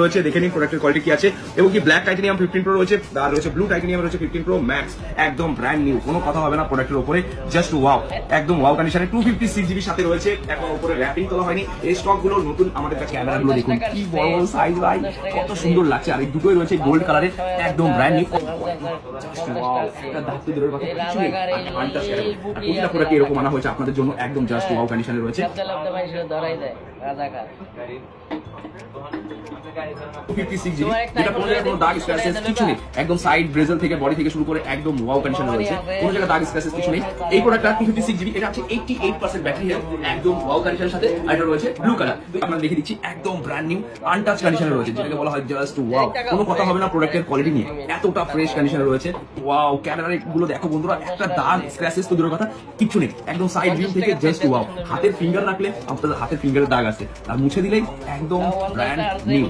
রয়েছে, দেখে নিন প্রোডাক্টের কোয়ালিটি কি আছে। এবং কি ব্ল্যাক টাইটানিয়াম 15 প্রো রয়েছে, আর রয়েছে ব্লু টাইটানিয়াম রয়েছে 15 প্রো ম্যাক্স, একদম ব্র্যান্ড নিউ, কোনো কথা হবে না প্রোডাক্টের উপরে, জাস্ট ওয়াও, একদম ওয়াও কন্ডিশনে। 256 জিবি সাথে রয়েছে, এখন উপরে র্যাপিং তোলা হয়নি। এই স্টক গুলো নতুন, আমাদের কাছে ক্যামেরাগুলো দেখুন কি বড় বড় সাইজ ভাই, কত সুন্দর লাগছে। আর এই দুটোই রয়েছে গোল্ড কালারের, একদম ব্র্যান্ড নিউ, জাস্ট ওয়াও। এটা দাঁত দূরের কথা কিছু নেই, আনটাচ ক্যামেরা। প্রতিটা প্রোডাক্ট এরকম আনা হয়েছে আপনাদের জন্য, একদম জাস্ট ওয়াও কন্ডিশনে রয়েছে। 256 জিবি, যেটা কোনো জায়গায় কোনো দাগ স্ক্র্যাচেস কিছু নেই, একদম সাইড ব্রেজেল থেকে বডি থেকে শুরু করে একদম ওয়াও কন্ডিশনে রয়েছে, কোনো জায়গায় দাগ স্ক্র্যাচেস কিছু নেই। এই প্রোডাক্টটা 256 জিবি, এটা আছে 88% ব্যাটারি হেলথ, একদম ওয়াও কন্ডিশনের সাথে। আর এটা রয়েছে ব্লু কালার, আপনারা দেখে দিচ্ছি, একদম ব্র্যান্ড নিউ আনটাচ কন্ডিশনে রয়েছে, যেটাকে বলা হয় জাস্ট ওয়াও, কোনো কথা হবে না প্রোডাক্টের কোয়ালিটি নিয়ে, এতটা ফ্রেশ কন্ডিশনে রয়েছে। ওয়াও, ক্যামেরা গুলো দেখো বন্ধুরা, একটা দাগ স্ক্র্যাচেস তো দূরের কথা কিছু নেই, একদম সাইড ভিউ থেকে জাস্ট ওয়াও। হাতের ফিঙ্গার রাখলে আপনাদের হাতের ফিঙ্গারের দাগ আছে, আর মুছে দিলেই একদম ব্র্যান্ড নিউ।